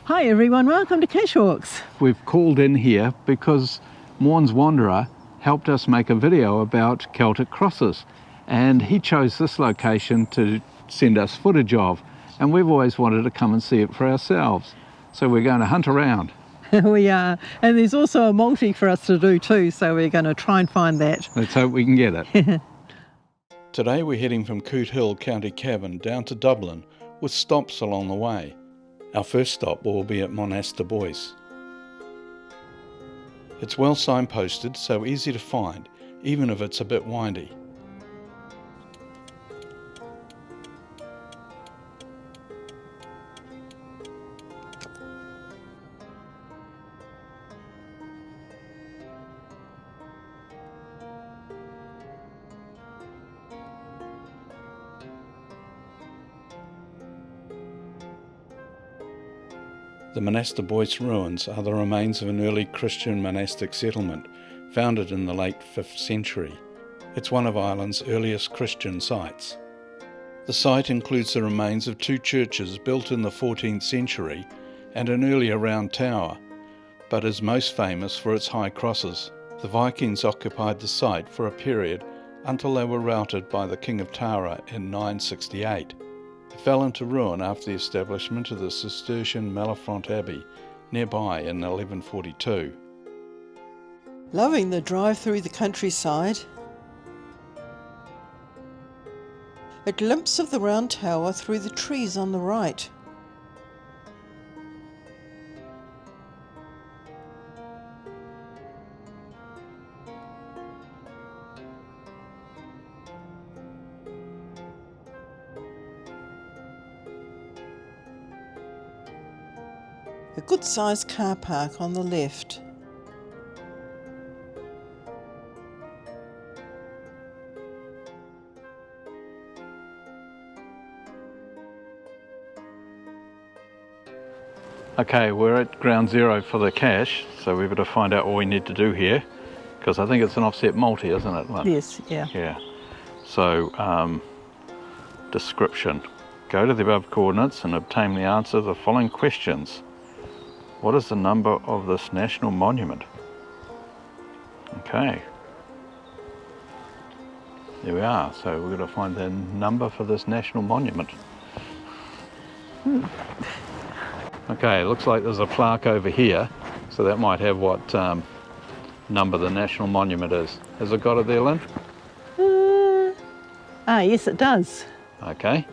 Hi everyone, welcome to Cache Walks. We've called in here because Morn's Wanderer helped us make a video about Celtic crosses, and he chose this location to send us footage of, and we've always wanted to come and see it for ourselves. So we're going to hunt around. We are, and there's also a multi for us to do too, so we're going to try and find that. Let's hope we can get it. Today we're heading from Coot Hill, County Cavan, down to Dublin, with stops along the way. Our first stop will be at Monasterboice. It's well signposted, so easy to find, even if it's a bit windy. The Monasterboice ruins are the remains of an early Christian monastic settlement founded in the late 5th century. It's one of Ireland's earliest Christian sites. The site includes the remains of two churches built in the 14th century and an earlier round tower, but is most famous for its high crosses. The Vikings occupied the site for a period until they were routed by the King of Tara in 968. It fell into ruin after the establishment of the Cistercian Malafont Abbey nearby in 1142. Loving the drive through the countryside. A glimpse of the round tower through the trees on the right. A good-sized car park on the left. Okay, we're at ground zero for the cache, so we better find out what we need to do here, because I think it's an offset multi, isn't it, Lynn? Yes, yeah. Yeah. So, description. Go to the above coordinates and obtain the answer to the following questions. What is the number of this national monument? Okay. There we are. So we're going to find the number for this national monument. Okay, looks like there's a plaque over here. So that might have what number the national monument is. Has it got it there, Lynn? Yes it does. Okay.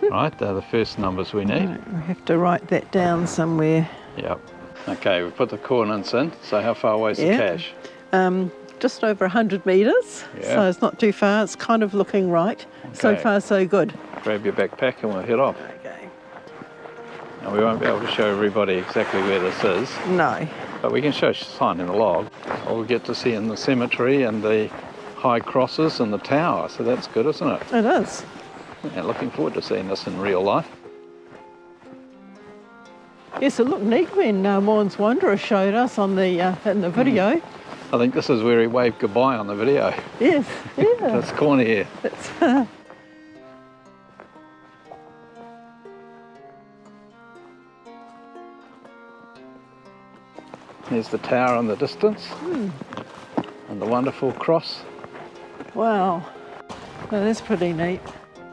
Right, they're the first numbers we need. Right, we have to write that down somewhere. Yep. Okay, we've put the coordinates in. So how far away is the cache? Just over 100 metres, so it's not too far. It's kind of looking right. Okay. So far, so good. Grab your backpack and we'll head off. Okay. Now we won't be able to show everybody exactly where this is. No. But we can show a sign in the log. We'll get to see in the cemetery and the high crosses and the tower, so that's good, isn't it? It is. Yeah, looking forward to seeing this in real life. Yes, it looked neat when Morn's Wanderer showed us on the in the video. I think this is where he waved goodbye on the video. Yes, yeah. This corner here. There's the tower in the distance and the wonderful cross. Wow, well, that's pretty neat.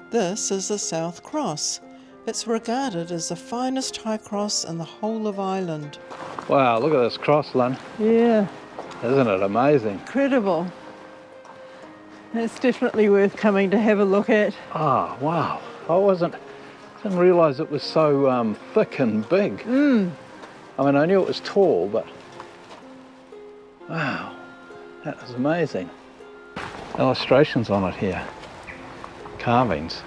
This is the South Cross. It's regarded as the finest high cross in the whole of Ireland. Wow, look at this cross, Lynn. Yeah. Isn't it amazing? Incredible. It's definitely worth coming to have a look at. Ah, wow. Didn't realise it was so thick and big. I mean, I knew it was tall, but wow, that is amazing. Illustrations on it here. Carvings.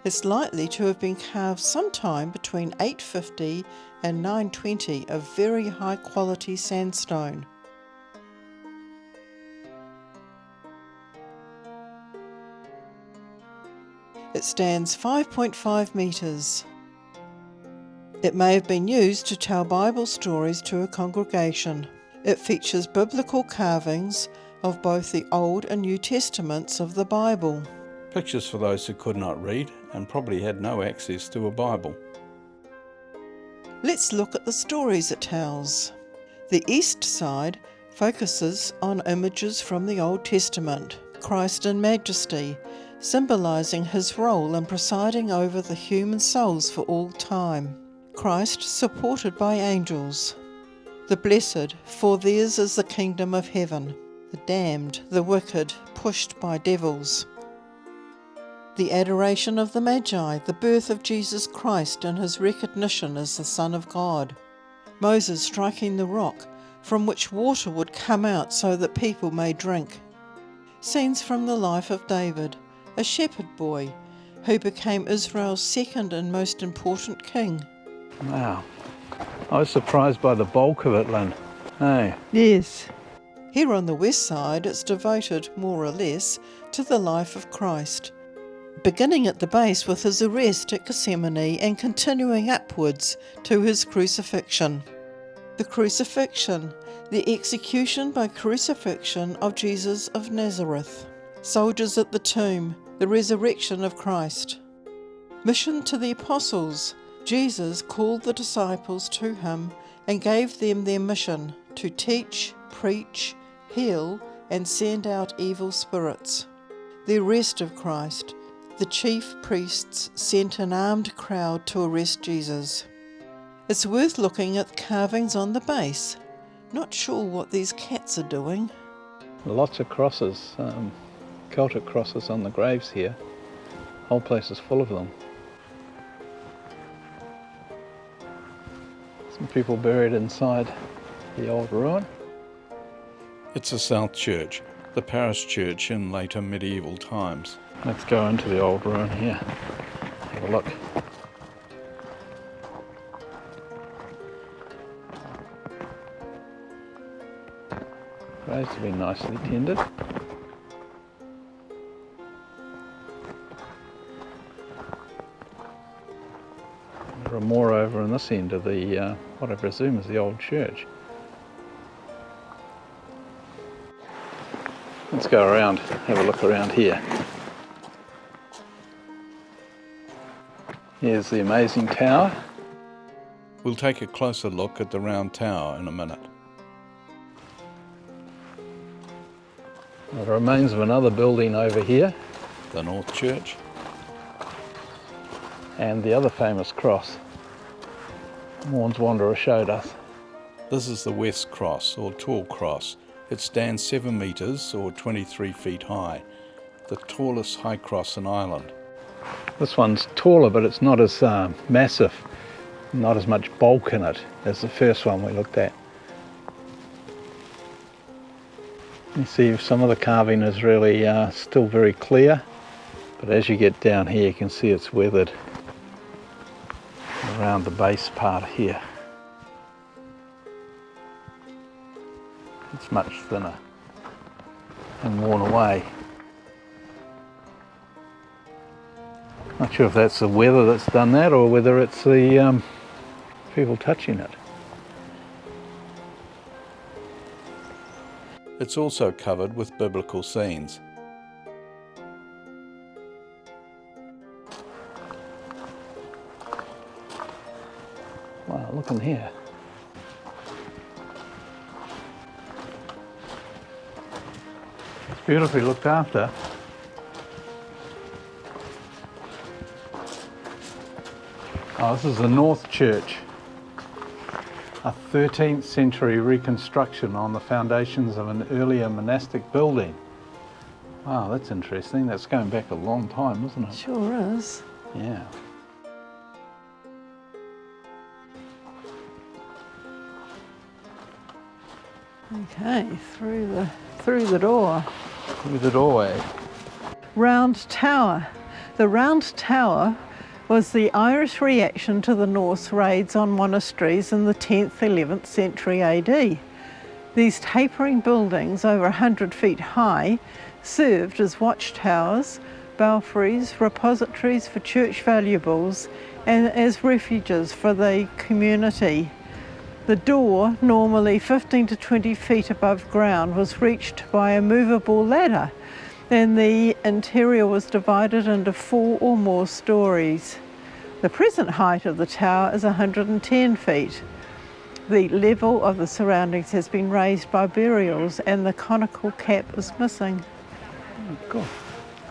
It's likely to have been carved sometime between 850 and 920 of very high quality sandstone. It stands 5.5 metres. It may have been used to tell Bible stories to a congregation. It features biblical carvings of both the Old and New Testaments of the Bible. Pictures for those who could not read and probably had no access to a Bible. Let's look at the stories it tells. The east side focuses on images from the Old Testament, Christ in majesty, symbolising his role in presiding over the human souls for all time. Christ supported by angels. The blessed, for theirs is the kingdom of heaven. The damned, the wicked, pushed by devils. The adoration of the Magi, the birth of Jesus Christ and his recognition as the Son of God. Moses striking the rock, from which water would come out so that people may drink. Scenes from the life of David, a shepherd boy, who became Israel's second and most important king. Wow. I was surprised by the bulk of it, Lynn. Hey. Yes. Here on the west side, it's devoted, more or less, to the life of Christ, beginning at the base with his arrest at Gethsemane and continuing upwards to his crucifixion. The crucifixion, the execution by crucifixion of Jesus of Nazareth. Soldiers at the tomb, the resurrection of Christ. Mission to the apostles. Jesus called the disciples to him and gave them their mission to teach, preach, heal, and send out evil spirits. The arrest of Christ. The chief priests sent an armed crowd to arrest Jesus. It's worth looking at the carvings on the base. Not sure what these cats are doing. Lots of crosses, Celtic crosses on the graves here. Whole place is full of them. Some people buried inside the old ruin. It's a South Church, the parish church in later medieval times. Let's go into the old ruin here. Have a look. Graves have been nicely tended. There are more over on this end of the, what I presume is the old church. Let's go around, have a look around here. Here's the amazing tower. We'll take a closer look at the round tower in a minute. The remains of another building over here, the North Church, and the other famous cross Morn's Wanderer showed us. This is the West Cross, or Tall Cross. It stands 7 metres or 23 feet high, the tallest high cross in Ireland. This one's taller, but it's not as massive, not as much bulk in it as the first one we looked at. You see some of the carving is really still very clear, but as you get down here you can see it's weathered around the base part here. It's much thinner and worn away. Not sure if that's the weather that's done that or whether it's the people touching it. It's also covered with biblical scenes. Wow, look in here. It's beautifully looked after. Oh, this is the North Church, a 13th century reconstruction on the foundations of an earlier monastic building. Wow, that's interesting. That's going back a long time, isn't it? Sure is. Yeah. Okay, through the door. Through the doorway. Round Tower. The Round Tower was the Irish reaction to the Norse raids on monasteries in the 10th, 11th century AD. These tapering buildings, over 100 feet high, served as watchtowers, belfries, repositories for church valuables, and as refuges for the community. The door, normally 15 to 20 feet above ground, was reached by a movable ladder, and the interior was divided into 4 or more stories. The present height of the tower is 110 feet. The level of the surroundings has been raised by burials and the conical cap is missing. Oh, cool.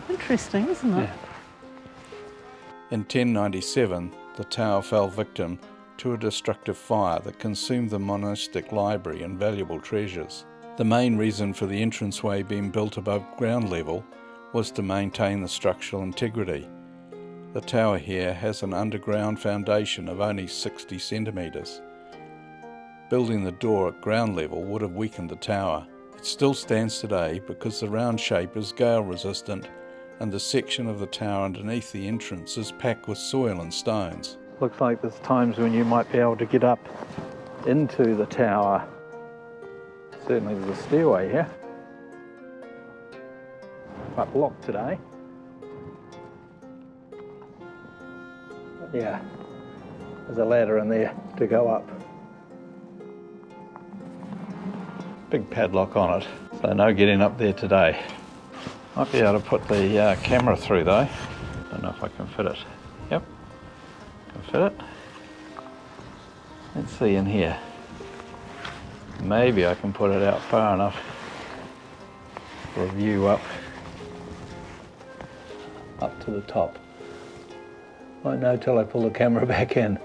Interesting, isn't it? Yeah. In 1097, the tower fell victim to a destructive fire that consumed the monastic library and valuable treasures. The main reason for the entranceway being built above ground level was to maintain the structural integrity. The tower here has an underground foundation of only 60 centimetres. Building the door at ground level would have weakened the tower. It still stands today because the round shape is gale resistant and the section of the tower underneath the entrance is packed with soil and stones. Looks like there's times when you might be able to get up into the tower. Certainly there's a stairway here. Quite blocked today. But yeah, there's a ladder in there to go up. Big padlock on it, so no getting up there today. Might be able to put the camera through though. Don't know if I can fit it. Yep, can fit it. Let's see in here. Maybe I can put it out far enough for a view up to the top. Won't know till I pull the camera back in.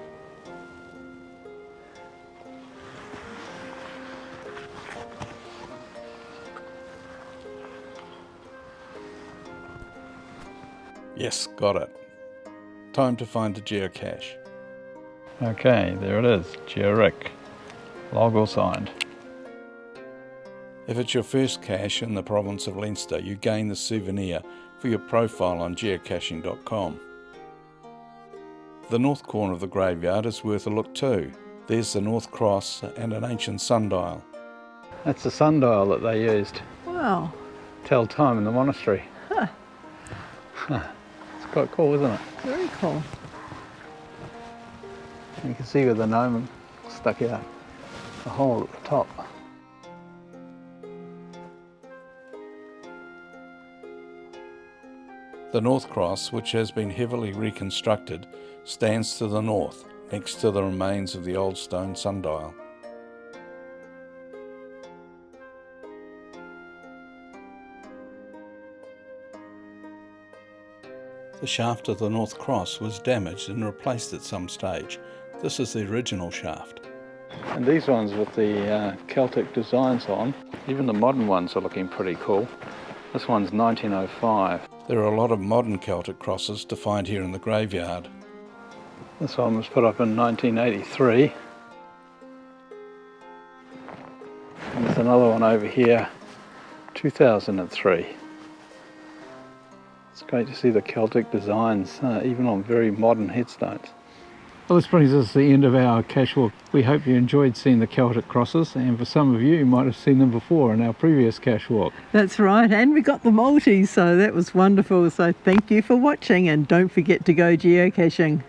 Yes, got it. Time to find the geocache. Okay, there it is, GeoRick. Log or signed. If it's your first cache in the province of Leinster, you gain the souvenir for your profile on geocaching.com. The north corner of the graveyard is worth a look too. There's the North Cross and an ancient sundial. That's the sundial that they used. Wow. Tell time in the monastery. Huh. It's quite cool, isn't it? Very cool. You can see where the gnome stuck out. A hole at the top. The North Cross, which has been heavily reconstructed, stands to the north, next to the remains of the old stone sundial. The shaft of the North Cross was damaged and replaced at some stage. This is the original shaft. And these ones with the Celtic designs on, even the modern ones are looking pretty cool. This one's 1905. There are a lot of modern Celtic crosses to find here in the graveyard. This one was put up in 1983. And there's another one over here, 2003. It's great to see the Celtic designs, even on very modern headstones. Well, this brings us to the end of our cache walk. We hope you enjoyed seeing the Celtic crosses, and for some of you might have seen them before in our previous cache walk. That's right, and we got the multis, so that was wonderful. So thank you for watching, and don't forget to go geocaching.